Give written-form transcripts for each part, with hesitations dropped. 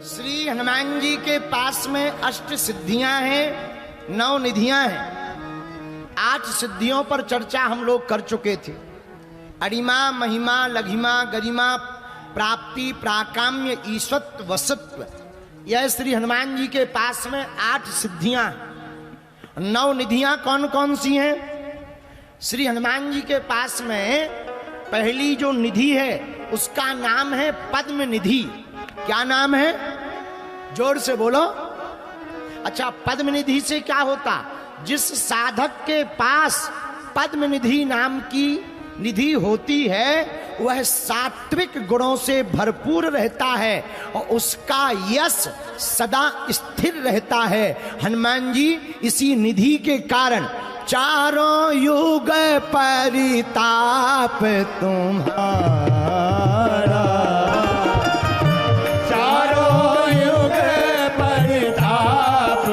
श्री हनुमान जी के पास में अष्ट सिद्धियां हैं, 9 निधियां हैं। 8 सिद्धियों पर चर्चा हम लोग कर चुके थे। अरिमा, महिमा, लघिमा, गरिमा, प्राप्ति, प्राकाम्य, ईश्वत्व, वसत्व। यह श्री हनुमान जी के पास में 8 सिद्धियां हैं। 9 निधियां कौन कौन सी हैं? श्री हनुमान जी के पास में पहली जो निधि है उसका नाम है पद्म निधि। क्या नाम है? जोर से बोलो। अच्छा, पद्म निधि से क्या होता? जिस साधक के पास पद्म निधि नाम की निधि होती है वह सात्विक गुणों से भरपूर रहता है और उसका यश सदा स्थिर रहता है। हनुमान जी इसी निधि के कारण चारों युग परिताप तुम्हारा, चारों युग परिताप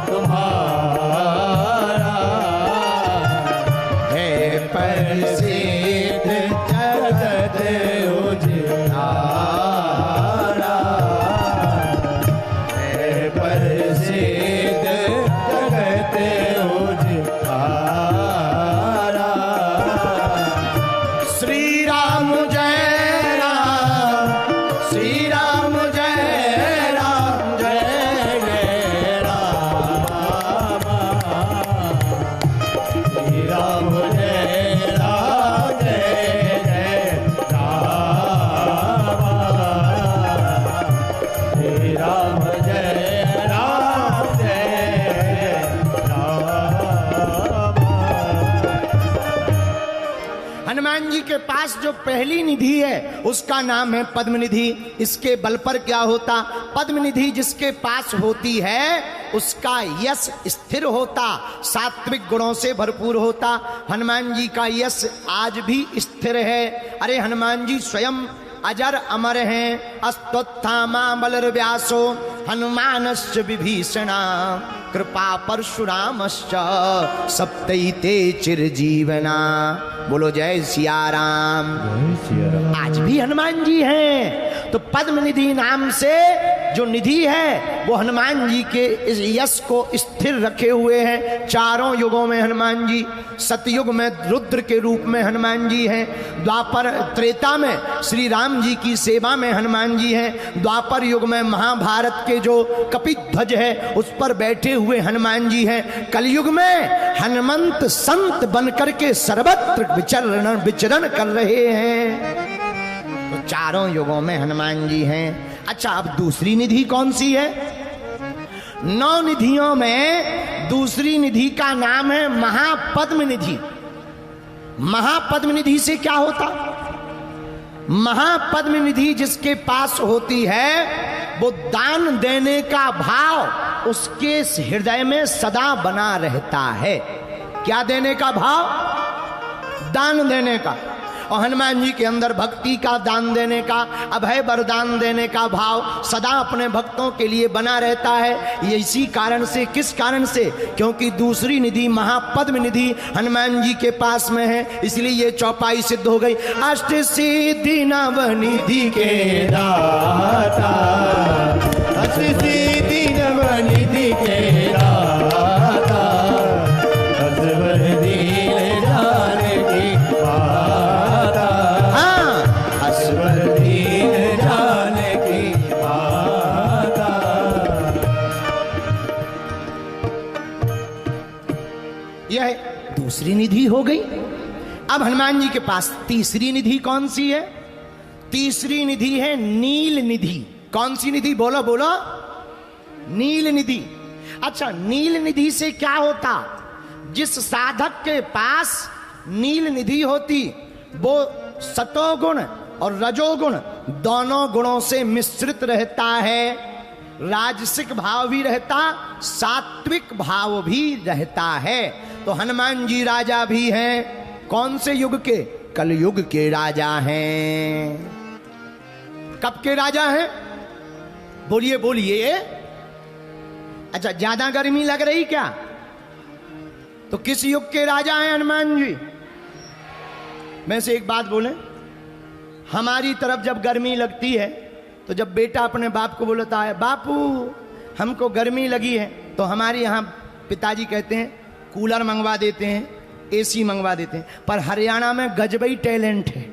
तुम्हारा है प्रसिद्ध जगत उजियारा, है प्रसिद्ध जगत उजियारा। श्री राम जय राम, श्री राम जय राम, जय जय राम, श्री राम जय राम, जय जय राम, श्री राम जय राम, जय राम। हनुमान जी के पास जो पहली निधि है उसका नाम है पद्म निधि। इसके बल पर क्या होता? पद्म निधि जिसके पास होती है उसका यश स्थिर होता, सात्विक गुणों से भरपूर होता। हनुमान जी का यश आज भी स्थिर है। अरे हनुमान जी स्वयं अजर अमर हैं। अस्तोत्थामा बलर्व्यासो हनुमानश्च विभीषणा, कृपा परशुरामश्च सप्तैते चिरजीवना। बोलो जय सिया राम। आज भी हनुमान जी हैं। तो पद्म निधि नाम से जो निधि है वो हनुमान जी के इस यश को स्थिर रखे हुए हैं। चारों युगों में हनुमान जी, सतयुग में रुद्र के रूप में हनुमान जी हैं, द्वापर त्रेता में श्री राम जी की सेवा में हनुमान जी हैं, द्वापर युग में महाभारत के जो कपिध्वज है उस पर बैठे हुए हनुमान जी हैं, कलयुग में हनुमंत संत बनकर के सर्वत्र विचरण कर रहे हैं। तो चारों युगों में हनुमान जी हैं। अच्छा, अब दूसरी निधि कौन सी है? 9 निधियों में दूसरी निधि का नाम है महापद्म निधि। महापद्म निधि से क्या होता? महापद्म निधि जिसके पास होती है वो दान देने का भाव उसके हृदय में सदा बना रहता है। क्या देने का भाव? दान देने का। और हनुमान जी के अंदर भक्ति का, दान देने का, अभय वरदान देने का भाव सदा अपने भक्तों के लिए बना रहता है। ये इसी कारण से, किस कारण से? क्योंकि दूसरी निधि महापद्म निधि हनुमान जी के पास में है, इसलिए ये चौपाई सिद्ध हो गई। अष्ट सिद्धि नव निधि के दाता, अष्ट सिद्धि नव निधि के दाता, असवर दीन जाने की बाता, हाँ, असवर दीन जाने की बाता। यह दूसरी निधि हो गई। अब हनुमान जी के पास तीसरी निधि कौन सी है? तीसरी निधि है नील निधि। कौन सी निधि? बोलो बोलो। नील निधि। अच्छा, नील निधि से क्या होता? जिस साधक के पास नील निधि होती वो सतोगुण और रजोगुण दोनों गुणों से मिश्रित रहता है। राजसिक भाव भी रहता, सात्विक भाव भी रहता है। तो हनुमान जी राजा भी हैं। कौन से युग के? कलयुग के राजा हैं। कब के राजा हैं? बोलिए बोलिए। अच्छा, ज्यादा गर्मी लग रही क्या? तो किस युग के राजा हैं हनुमान जी? मैं से एक बात बोले, हमारी तरफ जब गर्मी लगती है तो जब बेटा अपने बाप को बोलता है, बापू हमको गर्मी लगी है, तो हमारे यहाँ पिताजी कहते हैं कूलर मंगवा देते हैं, एसी मंगवा देते हैं। पर हरियाणा में गजबई टैलेंट है।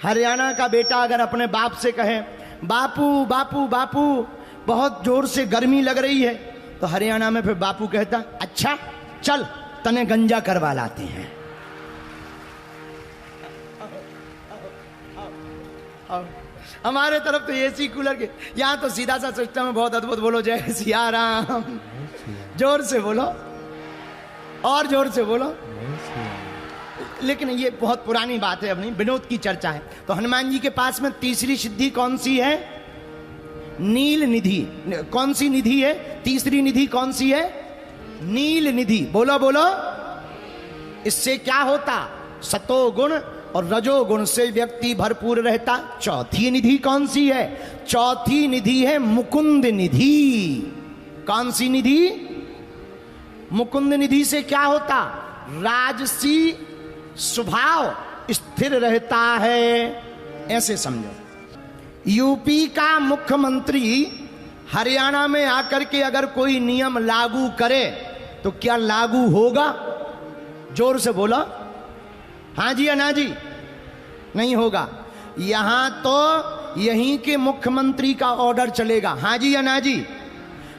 हरियाणा का बेटा अगर अपने बाप से कहे, बापू बापू बापू बहुत जोर से गर्मी लग रही है, तो हरियाणा में फिर बापू कहता, अच्छा चल तने गंजा करवा लाते हैं। हमारे तरफ तो एसी कूलर के, यहां तो सीधा सा सिस्टम है, बहुत अद्भुत। बोलो जय सिया राम, जोर से बोलो और जोर से बोलो। लेकिन ये बहुत पुरानी बात है, अपनी विनोद की चर्चा है। तो हनुमान जी के पास में तीसरी सिद्धि कौन सी है? नील निधि। कौन सी निधि है? तीसरी निधि कौन सी है? नील निधि। बोलो बोलो। इससे क्या होता? सतोगुण और रजोगुण से व्यक्ति भरपूर रहता। चौथी निधि कौन सी है? चौथी निधि है मुकुंद निधि। कौन सी निधि? मुकुंद निधि से क्या होता? राजसी स्वभाव स्थिर रहता है। ऐसे समझो, यूपी का मुख्यमंत्री हरियाणा में आकर के अगर कोई नियम लागू करे तो क्या लागू होगा? जोर से बोलो। हाँ जी या ना जी? नहीं होगा। यहां तो यहीं के मुख्यमंत्री का ऑर्डर चलेगा। हाँ जी या ना जी?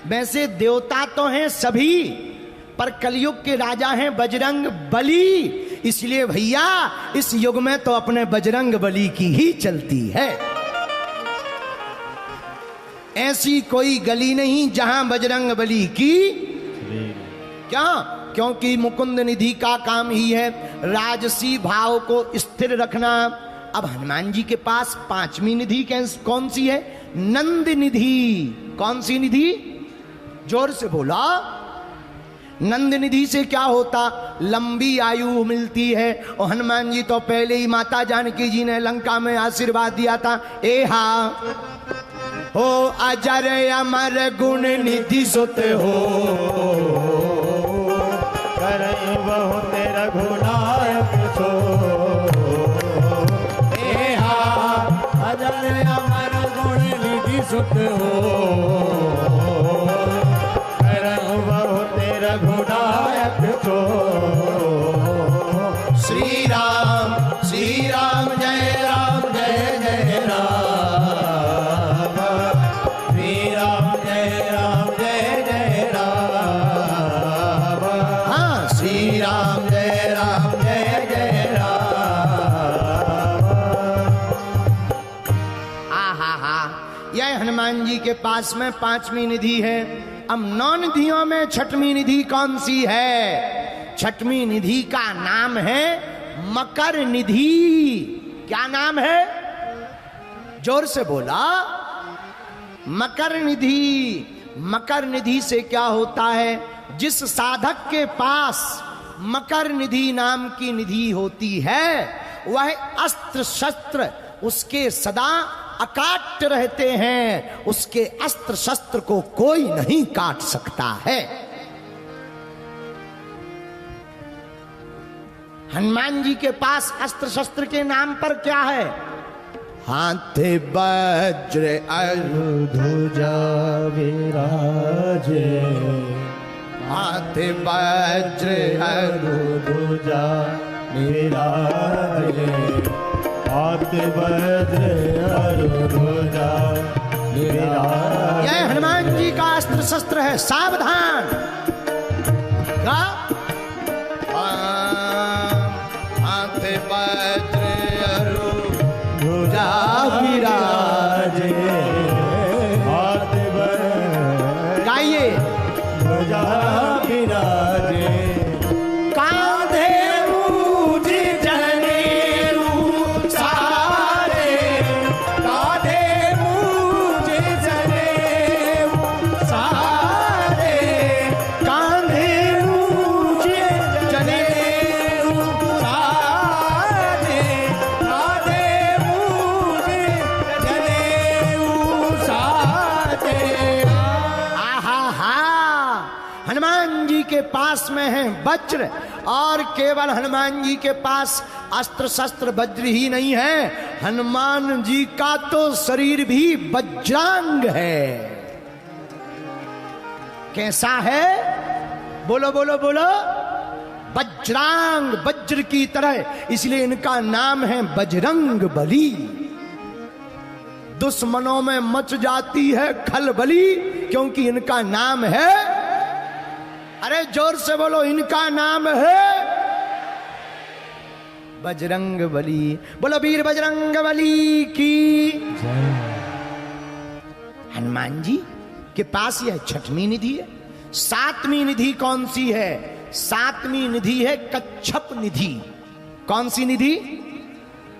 वैसे देवता तो हैं सभी, पर कलयुग के राजा हैं बजरंग बली। इसलिए भैया इस युग में तो अपने बजरंग बली की ही चलती है। ऐसी कोई गली नहीं जहां बजरंग बली की क्या? क्योंकि मुकुंद निधि का काम ही है राजसी भाव को स्थिर रखना। अब हनुमान जी के पास पांचवी निधि कौन सी है? नंद निधि। कौन सी निधि? जोर से बोला। नंद निधि से क्या होता? लंबी आयु मिलती है। और हनुमान जी तो पहले ही माता जानकी जी ने लंका में आशीर्वाद दिया था, एहा हो अजर अमर गुण निधि सुत हो, करई बहु तेरा गुनायक सो। एहा अजर अमर गुण निधि सुत हो, करई बहु तेरा गुनायक सो। श्री राम जय राम जय जय राम। श्री राम जय जय राम। हाँ, श्री राम जय जय राम। आहा हा, यह हनुमान जी के पास में पांचवी निधि है। अब 9 निधियों में छठवीं निधि कौन सी है? छठवीं निधि का नाम है मकर निधि। क्या नाम है? जोर से बोला। मकर निधि। मकर निधि से क्या होता है? जिस साधक के पास मकर निधि नाम की निधि होती है वह अस्त्र शस्त्र उसके सदा अकाट रहते हैं। उसके अस्त्र शस्त्र को कोई नहीं काट सकता है। हनुमान जी के पास अस्त्र शस्त्र के नाम पर क्या है? हाथ वज्र ध्वजा विराजे। हाथ वज्र ध्वजा विराजे। हाथ वज्र ध्वजा विराजे। यह हनुमान जी का अस्त्र शस्त्र है। सावधान। क्या? हाथ वज्र ध्वजा विराजे। हाथ वज्र गाइए। ध्वजा विराजे। कांधे मूझ जनेऊ सारे। कांधे मूझ जनेऊ सारे। कांधे मूझ जनेऊ सारे। कांधे मूझ जनेऊ सारे। आहा हा, हनुमान जी के पास में है वज्र। और केवल हनुमान जी के पास अस्त्र शस्त्र वज्र ही नहीं है, हनुमान जी का तो शरीर भी वज्रांग है। कैसा है? बोलो बोलो बोलो। वज्रांग, वज्र की तरह, इसलिए इनका नाम है बजरंग बली। दुश्मनों में मच जाती है खलबली, क्योंकि इनका नाम है, अरे जोर से बोलो, इनका नाम है बजरंग बली। बोलो वीर बजरंग बली की। हनुमान जी के पास यह छठवीं निधि है। सातवीं निधि कौन सी है? सातवीं निधि है कच्छप निधि। कौन सी निधि?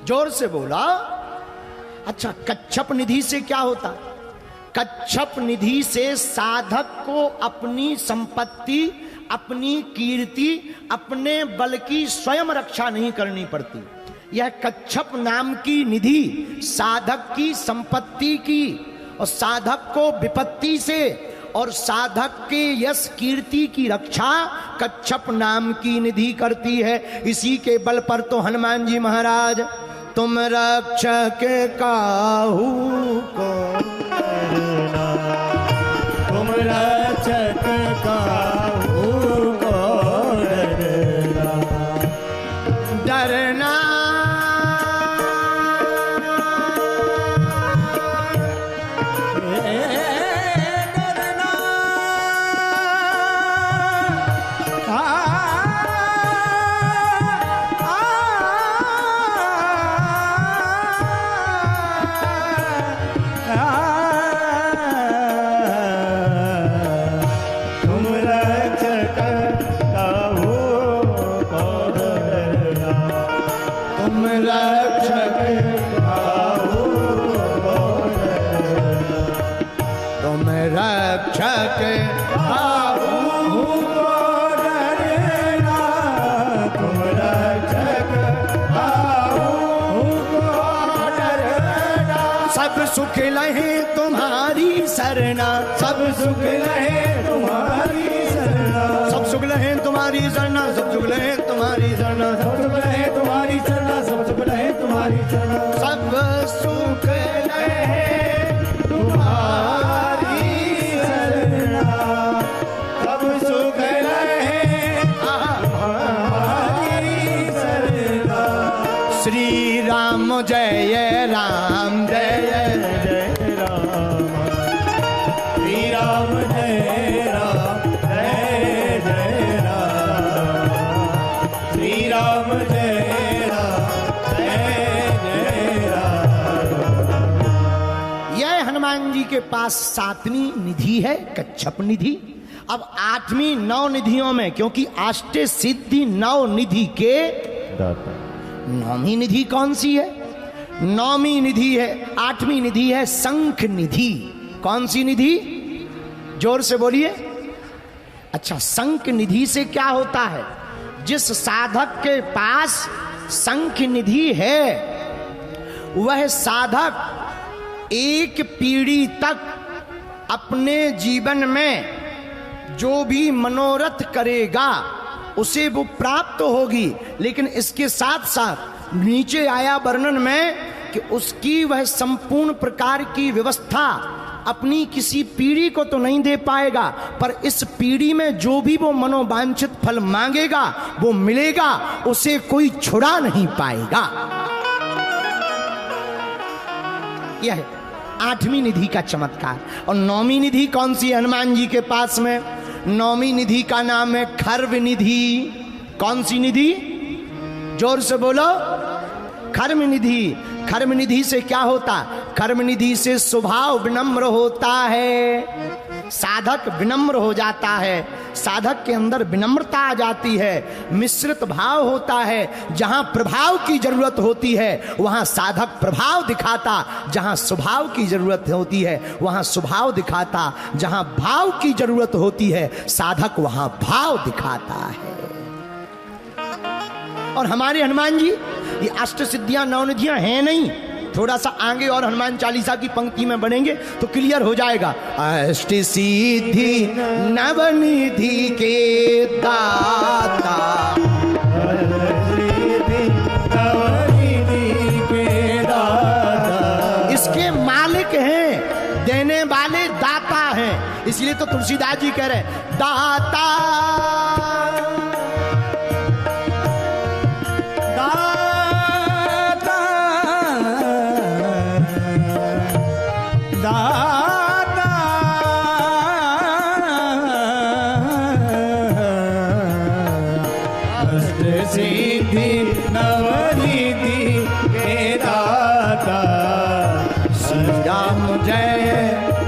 जोर से बोला। अच्छा, कच्छप निधि से क्या होता? कच्छप निधि से साधक को अपनी संपत्ति, अपनी कीर्ति, अपने बल की स्वयं रक्षा नहीं करनी पड़ती। यह कच्छप नाम की निधि साधक की संपत्ति की और साधक को विपत्ति से और साधक के यश कीर्ति की रक्षा कच्छप नाम की निधि करती है। इसी के बल पर तो हनुमान जी महाराज, तुम रक्षक काहू को डरना, तुम रक्षक काहू को डरना, डरना सुख लहे तुम्हारी सरना, सब सुख लहे तुम्हारी सरना, सब सुख लहे तुम्हारी सरना, सब सुख लहे तुम्हारी सरना, सब सुख लहे तुम्हारी सरना, सब सुख लहे तुम्हारी सरना, सब सुख लहे तुम्हारी सरना, सब सुख लहे तुम्हारी सरना। श्री राम जय राम जय के पास सातवीं निधि है कच्छप निधि। अब आठवीं नौ निधियों में, क्योंकि आष्टे सिद्धि नौ निधि के नौवीं निधि कौन सी है? नौवीं निधि है, आठवीं निधि है शंख निधि। कौन सी निधि? जोर से बोलिए। अच्छा, शंख निधि से क्या होता है? जिस साधक के पास शंख निधि है वह साधक एक पीढ़ी तक अपने जीवन में जो भी मनोरथ करेगा उसे वो प्राप्त होगी। लेकिन इसके साथ साथ नीचे आया वर्णन में कि उसकी वह संपूर्ण प्रकार की व्यवस्था अपनी किसी पीढ़ी को तो नहीं दे पाएगा, पर इस पीढ़ी में जो भी वो मनोवांछित फल मांगेगा वो मिलेगा, उसे कोई छुड़ा नहीं पाएगा। यह है आठवीं निधि का चमत्कार। और नौवीं निधि कौन सी है हनुमान जी के पास में? नौवीं निधि का नाम है खर्व निधि। कौन सी निधि? जोर से बोलो। खर्व निधि। खर्व निधि से क्या होता? खर्व निधि से स्वभाव विनम्र होता है, साधक विनम्र हो जाता है, साधक के अंदर विनम्रता आ जाती है, मिश्रित भाव होता है। जहां प्रभाव की जरूरत होती है वहां साधक प्रभाव दिखाता, जहां स्वभाव की जरूरत होती है वहां स्वभाव दिखाता, जहां भाव की जरूरत होती है साधक वहां भाव दिखाता है। और हमारे हनुमान जी ये अष्ट सिद्धियां नौ निधियां हैं नहीं, थोड़ा सा आगे और हनुमान चालीसा की पंक्ति में बढ़ेंगे तो क्लियर हो जाएगा। अष्ट सिद्धि नवनिधि के दाता, नवनिधि के दाता, देने वाले दाता हैं। इसलिए तो तुलसीदास जी कह रहे दाता दाता दाता अष्ट सिद्धि नवनिधि के दाता श्री राम जय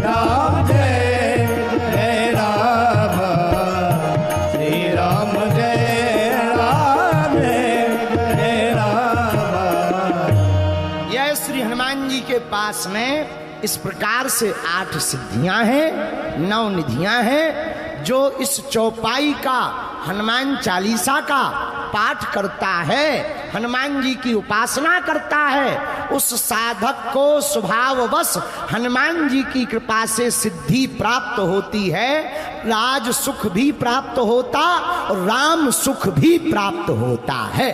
राम जय जय राम श्री राम जय राम जय राम। यह श्री हनुमान जी के पास में इस प्रकार से 8 सिद्धियां हैं, 9 निधियां हैं। जो इस चौपाई का हनुमान चालीसा का पाठ करता है, हनुमान जी की उपासना करता है, उस साधक को स्वभाववश हनुमान जी की कृपा से सिद्धि प्राप्त होती है, राज सुख भी प्राप्त होता और राम सुख भी प्राप्त होता है।